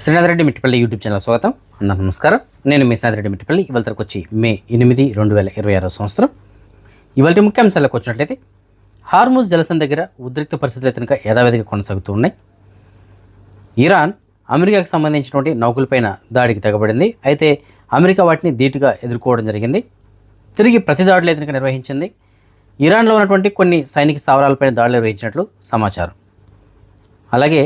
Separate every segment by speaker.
Speaker 1: Srinath Reddy Mittipalli YouTube channel స్వాగతం. అందరికీ నమస్కారం. నేను మీ శ్రీనాథ్ రెడ్డి మిట్టిపల్లి. ఇవాళ తరకు వచ్చి మే 8, 2026 సంవత్సరం. ఇవాళ ముఖ్యాంశాలకు వచ్చినట్లయితే హార్ముజ్ జలసంధి దగ్గర ఉద్రిక్త పరిస్థితులు కనుక యథావిధిగా కొనసాగుతూ ఉన్నాయి. ఇరాన్ అమెరికాకు సంబంధించినటువంటి నౌకలపైన దాడికి తెగబడింది. అయితే అమెరికా వాటిని ధీటుగా ఎదుర్కోవడం జరిగింది. తిరిగి ప్రతి దాడులు కనుక నిర్వహించింది. ఇరాన్లో ఉన్నటువంటి కొన్ని సైనిక స్థావరాలపైన దాడులు నిర్వహించినట్లు సమాచారం. అలాగే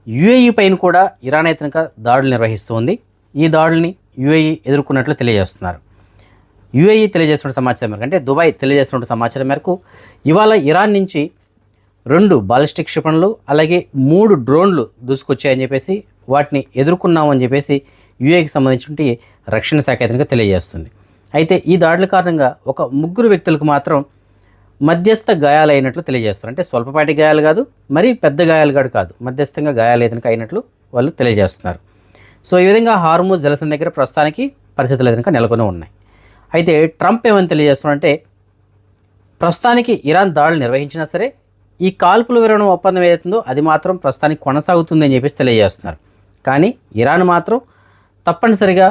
Speaker 1: యుఏఈ పైన కూడా ఇరాన్ అయితే కనుక దాడులు నిర్వహిస్తుంది. ఈ దాడుల్ని యుఏఈ ఎదుర్కొన్నట్లు తెలియజేస్తున్నారు. యుఏఈ తెలియజేస్తున్న సమాచారం మేరకు, అంటే దుబాయ్ తెలియజేస్తున్న సమాచారం మేరకు, ఇవాళ ఇరాన్ నుంచి 2 బాలిస్టిక్ క్షిపణులు అలాగే 3 డ్రోన్లు దూసుకొచ్చాయని చెప్పేసి వాటిని ఎదుర్కొన్నామని చెప్పేసి యుఏఈకి సంబంధించిన రక్షణ శాఖ అయితే కనుక తెలియజేస్తుంది. అయితే ఈ దాడుల కారణంగా ఒక 3 వ్యక్తులకు మాత్రం మధ్యస్థ గాయాలైనట్లు తెలియజేస్తారు. అంటే స్వల్పపాటి గాయాలు కాదు, మరీ పెద్ద గాయాలు కాదు, మధ్యస్థంగా గాయాలు ఏదైనా అయినట్లు వాళ్ళు తెలియజేస్తున్నారు. సో ఈ విధంగా హార్ముజ్ జలసంధి దగ్గర ప్రస్తుతానికి పరిస్థితులు ఏదైనా నెలకొని ఉన్నాయి. అయితే ట్రంప్ ఏమని తెలియజేస్తున్నారంటే, ప్రస్తుతానికి ఇరాన్ దాడులు నిర్వహించినా సరే ఈ కాల్పుల విరమణ ఒప్పందం ఏదైతుందో అది మాత్రం ప్రస్తుతానికి కొనసాగుతుంది అని చెప్పేసి తెలియజేస్తున్నారు. కానీ ఇరాన్ మాత్రం తప్పనిసరిగా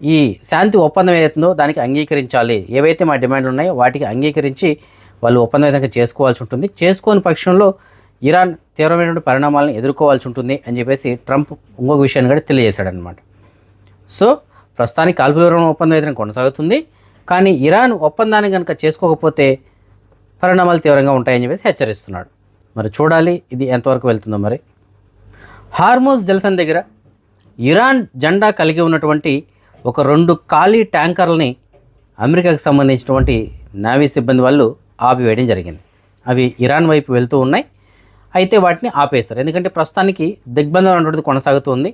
Speaker 1: ఈ శాంతి ఒప్పందం ఏదైతుందో దానికి అంగీకరించాలి, ఏవైతే మా డిమాండ్లు ఉన్నాయో వాటికి అంగీకరించి వాళ్ళు ఒప్పందం విధంగా చేసుకోవాల్సి ఉంటుంది. చేసుకోని పక్షంలో ఇరాన్ తీవ్రమైనటువంటి పరిణామాలను ఎదుర్కోవాల్సి ఉంటుంది అని చెప్పేసి ట్రంప్ ఇంకొక విషయాన్ని కూడా తెలియజేశాడనమాట. సో ప్రస్తుతానికి కాల్పుల విరమణ ఒప్పందం ఏదైనా కొనసాగుతుంది. కానీ ఇరాన్ ఒప్పందాన్ని కనుక చేసుకోకపోతే పరిణామాలు తీవ్రంగా ఉంటాయని చెప్పేసి హెచ్చరిస్తున్నాడు. మరి చూడాలి ఇది ఎంతవరకు వెళ్తుందో. మరి హార్ముజ్ జలసంధి దగ్గర ఇరాన్ జెండా కలిగి ఉన్నటువంటి ఒక 2 ఖాళీ ట్యాంకర్లని అమెరికాకు సంబంధించినటువంటి నేవీ సిబ్బంది వాళ్ళు ఆపివేయడం జరిగింది. అవి ఇరాన్ వైపు వెళ్తూ ఉన్నాయి. అయితే వాటిని ఆపేస్తారు. ఎందుకంటే ప్రస్తుతానికి దిగ్బంధం అనేటువంటిది కొనసాగుతుంది.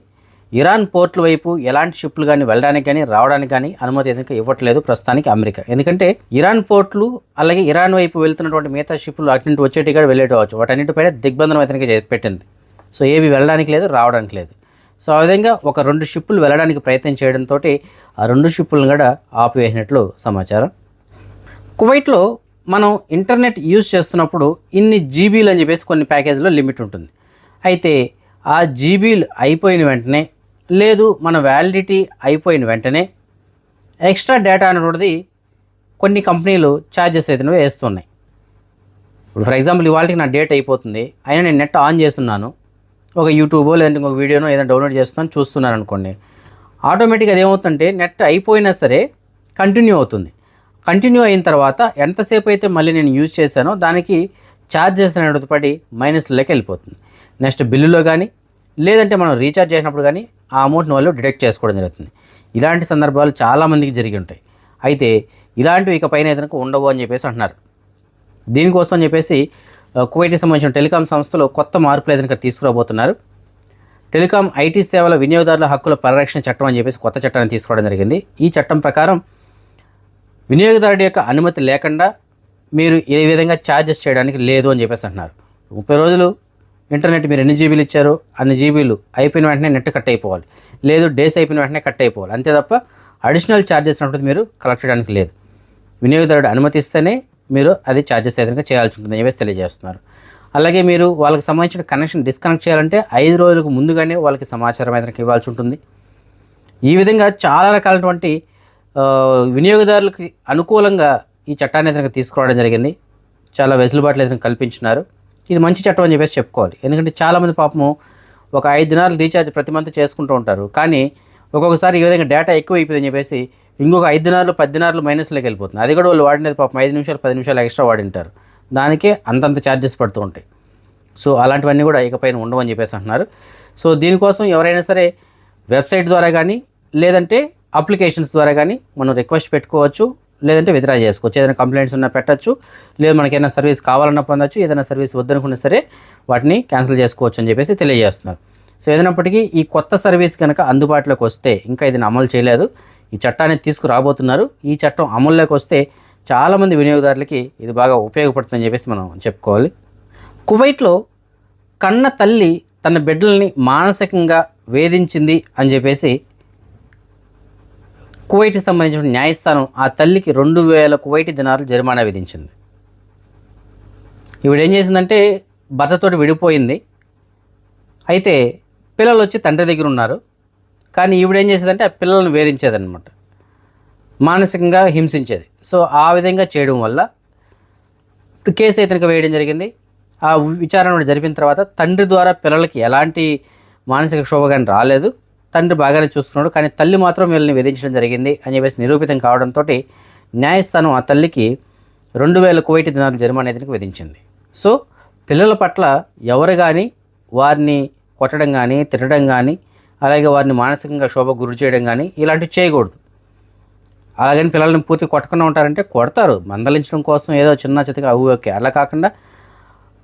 Speaker 1: ఇరాన్ పోర్టుల వైపు ఎలాంటి షిప్లు కానీ వెళ్ళడానికి కానీ రావడానికి కానీ అనుమతి ఎందుకు ఇవ్వట్లేదు ప్రస్తుతానికి అమెరికా. ఎందుకంటే ఇరాన్ పోర్టులు అలాగే ఇరాన్ వైపు వెళ్తున్నటువంటి మిగతా షిప్లు అటు నుండి వచ్చేటి కూడా వెళ్ళేటవచ్చు, వాటన్నిటిపైన దిగ్బంధనం అయితే పెట్టింది. సో ఏవి వెళ్ళడానికి లేదు, రావడానికి లేదు. సో ఆ విధంగా ఒక 2 షిప్పులు వెళ్ళడానికి ప్రయత్నం చేయడంతో ఆ 2 షిప్పులను కూడా ఆపివేసినట్లు సమాచారం. కువైట్లో మనం ఇంటర్నెట్ యూజ్ చేస్తున్నప్పుడు ఇన్ని జీబీలు అని చెప్పేసి కొన్ని ప్యాకేజీలో లిమిట్ ఉంటుంది. అయితే ఆ జీబీలు అయిపోయిన వెంటనే, లేదు మన వ్యాలిడిటీ అయిపోయిన వెంటనే ఎక్స్ట్రా డేటా అనేటువంటిది కొన్ని కంపెనీలు ఛార్జెస్ అయితే వేస్తున్నాయి. ఇప్పుడు ఫర్ ఎగ్జాంపుల్ ఇవాళకి నా డేట్ అయిపోతుంది, అయినా నేను నెట్ ఆన్ చేస్తున్నాను, ఒక యూట్యూబో లేదంటే ఇంకొక వీడియోనో ఏదైనా డౌన్లోడ్ చేస్తున్నాను చూస్తున్నాను అనుకోండి, ఆటోమేటిక్గా అదేమవుతుందంటే నెట్ అయిపోయినా సరే కంటిన్యూ అవుతుంది. కంటిన్యూ అయిన తర్వాత ఎంతసేపు అయితే మళ్ళీ నేను యూజ్ చేశానో దానికి ఛార్జెస్ అనేది పడి మైనస్లోకి వెళ్ళిపోతుంది. నెక్స్ట్ బిల్లులో కానీ లేదంటే మనం రీఛార్జ్ చేసినప్పుడు కానీ ఆ అమౌంట్ని వాళ్ళు డిడక్ట్ చేసుకోవడం జరుగుతుంది. ఇలాంటి సందర్భాలు చాలామందికి జరిగి ఉంటాయి. అయితే ఇలాంటివి ఇకపైన ఏదైనా ఉండవు అని చెప్పేసి అంటున్నారు. దీనికోసం అని చెప్పేసి కువైట్కి సంబంధించిన టెలికాం సంస్థలు కొత్త మార్పులు ఏదైనా తీసుకురాబోతున్నారు. టెలికాం ఐటీ సేవల వినియోగదారుల హక్కుల పరిరక్షణ చట్టం అని చెప్పేసి కొత్త చట్టాన్ని తీసుకోవడం జరిగింది. ఈ చట్టం ప్రకారం వినియోగదారుడి యొక్క అనుమతి లేకుండా మీరు ఏ విధంగా ఛార్జెస్ చేయడానికి లేదు అని చెప్పేసి అంటున్నారు. 30 రోజులు ఇంటర్నెట్ మీరు ఎన్ని జీబీలు ఇచ్చారో అన్ని జీబీలు అయిపోయిన వెంటనే నెట్ కట్ అయిపోవాలి, లేదు డేస్ అయిపోయిన వెంటనే కట్ అయిపోవాలి. అంతే తప్ప అడిషనల్ ఛార్జెస్ అనేది మీరు కలెక్ట్ చేయడానికి లేదు. వినియోగదారుడు అనుమతి ఇస్తేనే మీరు అది ఛార్జెస్ ఏదైనా చేయాల్సి ఉంటుందని చెప్పేసి తెలియజేస్తున్నారు. అలాగే మీరు వాళ్ళకి సంబంధించిన కనెక్షన్ డిస్కనెక్ట్ చేయాలంటే 5 రోజులకు ముందుగానే వాళ్ళకి సమాచారం ఏదైనా ఇవ్వాల్సి ఉంటుంది. ఈ విధంగా చాలా రకాలైనటువంటి వినియోగదారులకి అనుకూలంగా ఈ చట్టాన్ని ఏదైనా తీసుకురావడం జరిగింది. చాలా వెసులుబాట్లు ఏదైనా కల్పించినారు. ఇది మంచి చట్టం అని చెప్పేసి చెప్పుకోవాలి. ఎందుకంటే చాలామంది పాపము ఒక 5 దినాలు రీఛార్జ్ ప్రతి మంత్ చేసుకుంటూ ఉంటారు. కానీ ఒక్కొక్కసారి ఈ విధంగా డేటా ఎక్కువ అయిపోయిందని చెప్పేసి ఇంకొక 5 దినాలు 10 దినాలు మైనస్లోకి వెళ్ళిపోతుంది. అది కూడా వాళ్ళు వాడినది పాపం 5 నిమిషాలు 10 నిమిషాలు ఎక్స్ట్రా వాడింటారు. దానికే అంతంత ఛార్జెస్ పడుతూ ఉంటాయి. సో అలాంటివన్నీ కూడా ఇకపైన ఉండవని చెప్పేసి అంటున్నారు. సో దీనికోసం ఎవరైనా సరే వెబ్సైట్ ద్వారా కానీ లేదంటే అప్లికేషన్స్ ద్వారా కానీ మనం రిక్వెస్ట్ పెట్టుకోవచ్చు, లేదంటే విత్డ్రా చేసుకోవచ్చు. ఏదైనా కంప్లైంట్స్ ఉన్నా పెట్టచ్చు, లేదు మనకైనా సర్వీస్ కావాలన్నా పొందొచ్చు, ఏదైనా సర్వీస్ వద్దనుకున్నా సరే వాటిని క్యాన్సిల్ చేసుకోవచ్చు అని చెప్పేసి తెలియజేస్తున్నారు. సో ఏదైనప్పటికీ ఈ కొత్త సర్వీస్ కనుక అందుబాటులోకి వస్తే, ఇంకా ఇది అమలు చేయలేదు, ఈ చట్టాన్ని తీసుకురాబోతున్నారు. ఈ చట్టం అమల్లోకి వస్తే చాలామంది వినియోగదారులకి ఇది బాగా ఉపయోగపడుతుందని చెప్పేసి మనం చెప్పుకోవాలి. కువైట్లో కన్న తల్లి తన బిడ్డల్ని మానసికంగా వేధించింది అని చెప్పేసి కువైట్కి సంబంధించిన న్యాయస్థానం ఆ తల్లికి 2000 కువైటీ దినార్లు జరిమానా విధించింది. ఇవిడ ఏం చేసిందంటే భర్తతోటి విడిపోయింది. అయితే పిల్లలు వచ్చి తండ్రి దగ్గర ఉన్నారు. కానీ ఈవిడ ఏం చేసేదంటే ఆ పిల్లలను వేధించేదన్నమాట, మానసికంగా హింసించేది. సో ఆ విధంగా చేయడం వల్ల కేసు ఇతనికి వేయడం జరిగింది. ఆ విచారణ జరిపిన తర్వాత తండ్రి ద్వారా పిల్లలకి ఎలాంటి మానసిక క్షోభ కానీ రాలేదు, తండ్రి బాగానే చూస్తున్నాడు, కానీ తల్లి మాత్రం వీళ్ళని వేధించడం జరిగింది అని చెప్పేసి నిరూపితం కావడంతో న్యాయస్థానం ఆ తల్లికి 2000 కువైటీ దినార్ల జరిమానా ఇతనికి విధించింది. సో పిల్లల పట్ల ఎవరు కానీ వారిని కొట్టడం కానీ తిట్టడం కానీ అలాగే వారిని మానసికంగా క్షోభకు గురి చేయడం కానీ ఇలాంటివి చేయకూడదు. అలాగని పిల్లల్ని పూర్తి కొట్టకుండా ఉంటారంటే కొడతారు, మందలించడం కోసం ఏదో చిన్న చితగా ఓకే. అలా కాకుండా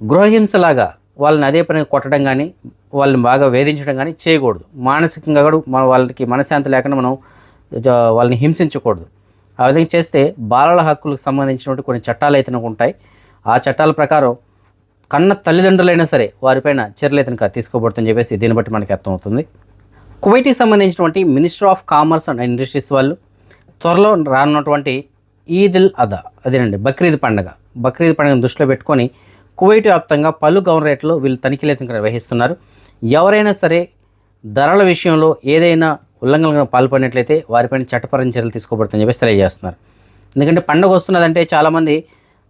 Speaker 1: గృహహింసలాగా వాళ్ళని అదే పని కొట్టడం కానీ వాళ్ళని బాగా వేధించడం కానీ చేయకూడదు. మానసికంగా కూడా వాళ్ళకి మనశ్శాంతి లేకుండా మనం వాళ్ళని హింసించకూడదు. ఆ విధంగా చేస్తే బాలల హక్కులకు సంబంధించినటువంటి కొన్ని చట్టాలు అయితే ఉంటాయి. ఆ చట్టాల ప్రకారం కన్న తల్లిదండ్రులైనా సరే వారిపైన చర్యలు అయితే తీసుకోబడుతుందని చెప్పేసి దీన్ని బట్టి మనకి అర్థమవుతుంది. కువైట్కి సంబంధించినటువంటి minister of commerce and industries వాళ్ళు త్వరలో రానున్నటువంటి ఈద్ అదా అదేనండి బక్రీద్ పండుగను దృష్టిలో పెట్టుకొని కువైట్ వ్యాప్తంగా పలు గవర్నరేట్లో వీళ్ళు తనిఖీలు అయితే నిర్వహిస్తున్నారు. ఎవరైనా సరే ధరల విషయంలో ఏదైనా ఉల్లంఘనలకు పాల్పడినట్లయితే వారిపైన చట్టపరమైన చర్యలు తీసుకోబడుతుందని చెప్పేసి తెలియజేస్తున్నారు. ఎందుకంటే పండుగ వస్తున్నదంటే చాలామంది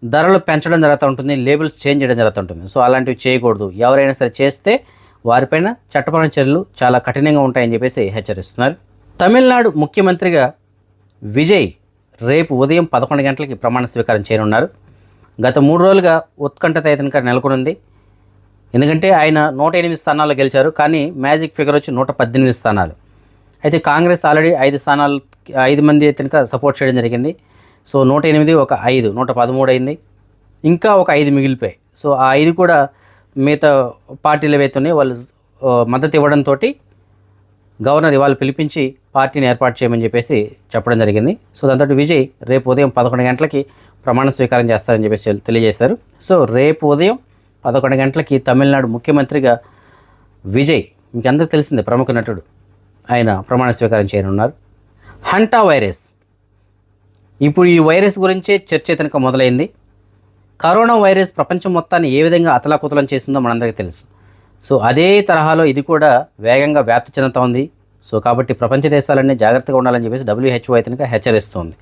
Speaker 1: ధరలు పెంచడం జరుగుతూ ఉంటుంది, లేబుల్స్ చేంజ్ చేయడం జరుగుతూ ఉంటుంది. సో అలాంటివి చేయకూడదు. ఎవరైనా సరే చేస్తే వారిపైన చట్టపరమైన చర్యలు చాలా కఠినంగా ఉంటాయని చెప్పేసి హెచ్చరిస్తున్నారు. తమిళనాడు ముఖ్యమంత్రిగా విజయ్ రేపు ఉదయం 11 గంటలకి ప్రమాణ స్వీకారం చేయనున్నారు. గత 3 రోజులుగా ఉత్కంఠత అయితే నెలకొనుంది. ఎందుకంటే ఆయన 108 స్థానాల్లో గెలిచారు, కానీ మ్యాజిక్ ఫిగర్ వచ్చి 118 స్థానాలు. అయితే కాంగ్రెస్ ఆల్రెడీ 5 మంది అయితే సపోర్ట్ చేయడం జరిగింది. సో 108 ఒక 5 113 అయింది. ఇంకా ఒక 5 మిగిలిపోయాయి. సో ఆ 5 కూడా మిగతా పార్టీలు ఏవైతే వాళ్ళు మద్దతు ఇవ్వడంతో గవర్నర్ ఇవాళ పిలిపించి పార్టీని ఏర్పాటు చేయమని చెప్పేసి చెప్పడం జరిగింది. సో దాంతో విజయ్ రేపు ఉదయం 11 గంటలకి ప్రమాణ స్వీకారం చేస్తారని చెప్పేసి తెలియజేశారు. సో రేపు ఉదయం 11 గంటలకి తమిళనాడు ముఖ్యమంత్రిగా విజయ్, మీకు అందరికీ తెలిసిందే, ప్రముఖ నటుడు, ఆయన ప్రమాణ స్వీకారం చేయనున్నారు. హంటా వైరస్, ఇప్పుడు ఈ వైరస్ గురించే చర్చ తనక మొదలైంది. కరోనా వైరస్ ప్రపంచం మొత్తాన్ని ఏ విధంగా అతలాకుతలం చేసిందో మనందరికీ తెలుసు. సో అదే తరహాలో ఇది కూడా వేగంగా వ్యాప్తి చెందుతూ ఉంది. సో కాబట్టి ప్రపంచ దేశాలన్నీ జాగ్రత్తగా ఉండాలని చెప్పేసి WHO అయితే హెచ్చరిస్తోంది.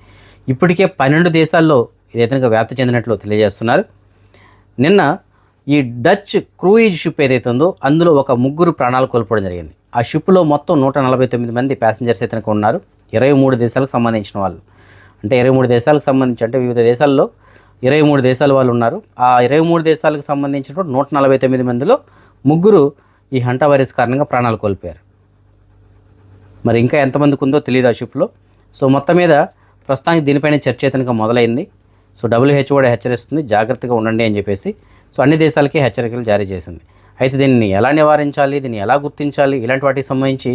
Speaker 1: ఇప్పటికే 12 దేశాల్లో ఇది అయితే వ్యాప్తి చెందినట్లు తెలియజేస్తున్నారు. నిన్న ఈ డచ్ క్రూయిజ్ షిప్ ఏదైతే ఉందో అందులో ఒక 3 ప్రాణాలు కోల్పోవడం జరిగింది. ఆ షిప్లో మొత్తం 149 మంది ప్యాసింజర్స్ అయితే ఉన్నారు. 23 దేశాలకు సంబంధించిన వాళ్ళు, అంటే 23 దేశాలకు సంబంధించి అంటే వివిధ దేశాల్లో 23 దేశాల వాళ్ళు ఉన్నారు. ఆ 23 దేశాలకు సంబంధించిన 149 మందిలో 3 ఈ హంటా వైరస్ కారణంగా ప్రాణాలు కోల్పోయారు. మరి ఇంకా ఎంతమందికి ఉందో తెలియదు ఆ షిప్లో. సో మొత్తం మీద ప్రస్తుతానికి దీనిపైన చర్చ అయితే మొదలైంది. సో WHO కూడా హెచ్చరిస్తుంది, జాగ్రత్తగా ఉండండి అని చెప్పేసి. సో అన్ని దేశాలకి హెచ్చరికలు జారీ చేసింది. అయితే దీన్ని ఎలా నివారించాలి, దీన్ని ఎలా గుర్తించాలి, ఇలాంటి వాటికి సంబంధించి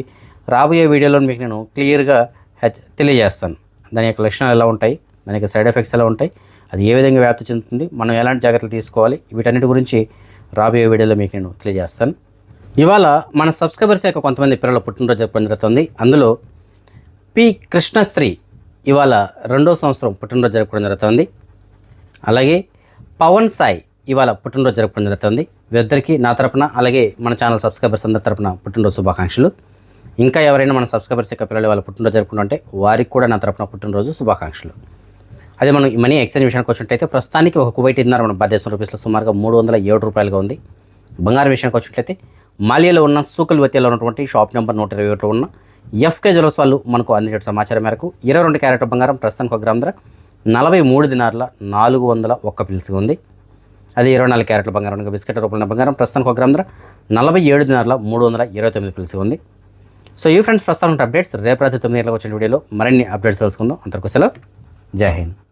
Speaker 1: రాబోయే వీడియోలో మీకు నేను క్లియర్గా తెలియజేస్తాను. దాని యొక్క లక్షణాలు ఎలా ఉంటాయి, దాని యొక్క సైడ్ ఎఫెక్ట్స్ ఎలా ఉంటాయి, అది ఏ విధంగా వ్యాప్తి చెందుతుంది, మనం ఎలాంటి జాగ్రత్తలు తీసుకోవాలి, వీటన్నిటి గురించి రాబోయే వీడియోలో మీకు నేను తెలియజేస్తాను. ఇవాళ మన సబ్స్క్రైబర్స్ యొక్క కొంతమంది పిల్లల పుట్టినరోజు జరుపుకోవడం జరుగుతుంది. అందులో పి కృష్ణశ్రీ ఇవాళ 2వ సంవత్సరం పుట్టినరోజు జరుపుకోవడం జరుగుతుంది. అలాగే పవన్ సాయి ఇవాళ పుట్టినరోజు జరుపుకోవడం జరుగుతుంది. వీరిద్దరికీ నా తరపున అలాగే మన ఛానల్ సబ్స్క్రైబర్స్ అందరి తరపున పుట్టినరోజు శుభాకాంక్షలు. ఇంకా ఎవరైనా మన సబ్స్క్రైబర్స్ యొక్క పిల్లలు వాళ్ళ పుట్టినరోజు జరుపుకుంటుంటే వారికి కూడా నా తరపున పుట్టినరోజు శుభాకాంక్షలు. అదే మనం మనీ ఎక్స్చేంజ్ విషయానికి వచ్చినట్లయితే ప్రస్తుతానికి ఒక కువైట్ దినార్ మన భారతదేశం రూపీస్లో సుమారుగా 307 రూపాయలుగా ఉంది. బంగారం విషయానికి వచ్చినట్లయితే మాలియాలో ఉన్న సూకల్వతిలో ఉన్నటువంటి షాప్ నెంబర్ 121లో ఉన్న FK జ్యువెలర్స్ వాళ్ళు మనకు అందించిన సమాచారం మేరకు 22 క్యారెట్ల బంగారం ప్రస్తుతానికి 1 గ్రామ్ ధర 43 దినార్ల 401 పిల్స్గా ఉంది. అదే 24 క్యారెట్ల బంగారం బిస్కెట్ రూపంలో బంగారం ప్రస్తుతానికి 1 గ్రామ్ ధర 47 దినార్ల 329 పిల్స్గా ఉంది. సో ఈ ఫ్రెండ్స్ ప్రస్తుతం అప్డేట్స్ రేపు రాత్రి 9 గంటలకు వచ్చిన వీడియోలో మరిన్ని అప్డేట్స్ తెలుసుకుందాం. అంతవరకు సెలవు, జై హింద్.